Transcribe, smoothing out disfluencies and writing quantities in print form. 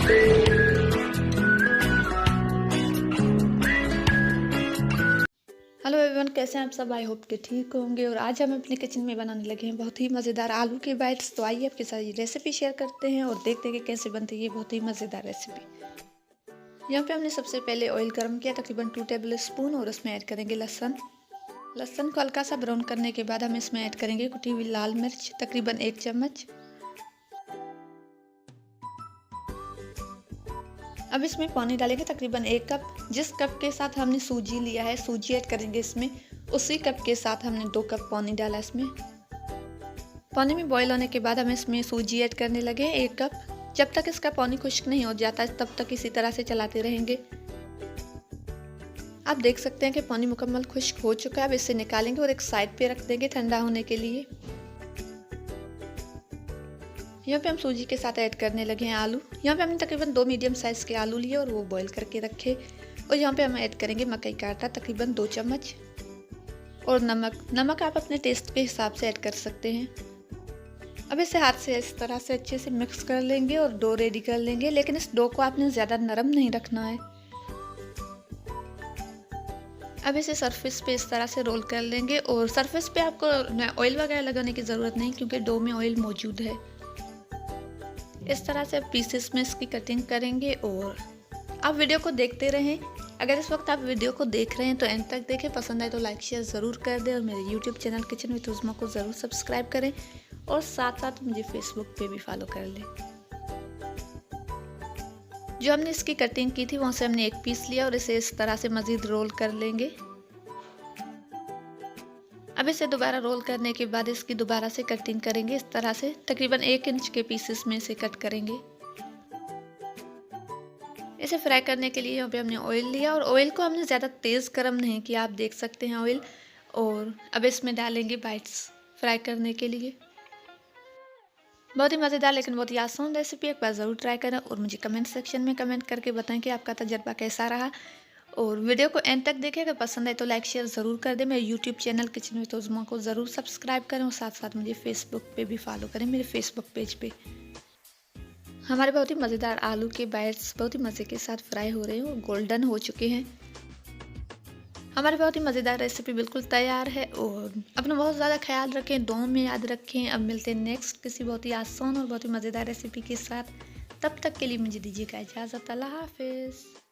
Hello everyone, कैसे हैं आप सब? आई होप कि ठीक होंगे। और आज हम अपने किचन में बनाने लगे हैं बहुत ही मज़ेदार आलू के बाइट्स। तो आइए आपके साथ ये रेसिपी शेयर करते हैं और देखते हैं कि कैसे बनती है ये बहुत ही मज़ेदार रेसिपी। यहाँ पे हमने सबसे पहले ऑयल गर्म किया तकरीबन 2 टेबल स्पून, और उसमें ऐड करेंगे लहसुन को हल्का सा ब्राउन करने के बाद हम इसमें ऐड करेंगे कुटी हुई लाल मिर्च तकरीबन 1 चम्मच। अब इसमें पानी डालेंगे तकरीबन 1 कप। जिस कप के साथ हमने सूजी लिया है, सूजी ऐड करेंगे इसमें, उसी कप के साथ हमने 2 कप पानी डाला इसमें। पानी में बॉईल होने के बाद हम इसमें सूजी ऐड करने लगे 1 कप। जब तक इसका पानी खुश्क नहीं हो जाता तब तक इसी तरह से चलाते रहेंगे। आप देख सकते हैं कि पानी मुकम्मल खुश्क हो चुका है। अब इसे निकालेंगे और एक साइड पे रख देंगे ठंडा होने के लिए। यहाँ पे हम सूजी के साथ ऐड करने लगे हैं आलू। यहाँ पे हमने तकरीबन 2 मीडियम साइज़ के आलू लिए और वो बॉईल करके रखे। और यहाँ पे हम ऐड करेंगे मकई का आटा तकरीबन 2 चम्मच, और नमक आप अपने टेस्ट के हिसाब से ऐड कर सकते हैं। अब इसे हाथ से इस तरह से अच्छे से मिक्स कर लेंगे और डो रेडी कर लेंगे। लेकिन इस डो को आपने ज़्यादा नरम नहीं रखना है। अब इसे सरफेस पे इस तरह से रोल कर लेंगे, और सरफेस पे आपको ऑयल वगैरह लगाने की ज़रूरत नहीं क्योंकि डो में ऑयल मौजूद है। इस तरह से पीसेस में इसकी कटिंग करेंगे और आप वीडियो को देखते रहें। अगर इस वक्त आप वीडियो को देख रहे हैं तो एंड तक देखें। पसंद आए तो लाइक शेयर ज़रूर कर दें, और मेरे यूट्यूब चैनल किचन विद उज़मा को ज़रूर सब्सक्राइब करें, और साथ साथ मुझे फेसबुक पे भी फॉलो कर लें। जो हमने इसकी कटिंग की थी वहाँ से हमने 1 पीस लिया और इसे इस तरह से मज़ीद रोल कर लेंगे। अब इसे दोबारा रोल करने के बाद इसकी दोबारा से कटिंग करेंगे इस तरह से, तकरीबन 1 इंच के पीसेस में से कट करेंगे। इसे फ्राई करने के लिए यहाँ पे हमने ऑयल लिया, और ऑयल को हमने ज़्यादा तेज़ गर्म नहीं किया, आप देख सकते हैं ऑयल। और अब इसमें डालेंगे बाइट्स फ्राई करने के लिए। बहुत ही मज़ेदार लेकिन बहुत ही आसान रेसिपी, एक बार ज़रूर ट्राई करें और मुझे कमेंट सेक्शन में कमेंट करके बताएं कि आपका तजर्बा कैसा रहा। और वीडियो को एंड तक देखें। अगर पसंद आए तो लाइक शेयर ज़रूर कर दें। मेरे यूट्यूब चैनल किचन विद उज़मा को ज़रूर सब्सक्राइब करें, और साथ साथ मुझे फेसबुक पे भी फॉलो करें, मेरे फेसबुक पेज पे। हमारे बहुत ही मज़ेदार आलू के बाइट्स बहुत ही मज़े के साथ फ्राई हो रहे हैं और गोल्डन हो चुके हैं। हमारी बहुत ही मज़ेदार रेसिपी बिल्कुल तैयार है। और अपना बहुत ज़्यादा ख्याल रखें, दुआ में याद रखें। अब मिलते हैं नेक्स्ट किसी बहुत ही आसान और बहुत ही मज़ेदार रेसिपी के साथ। तब तक के लिए मुझे दीजिएगा इजाज़त। अल्लाह हाफिज़।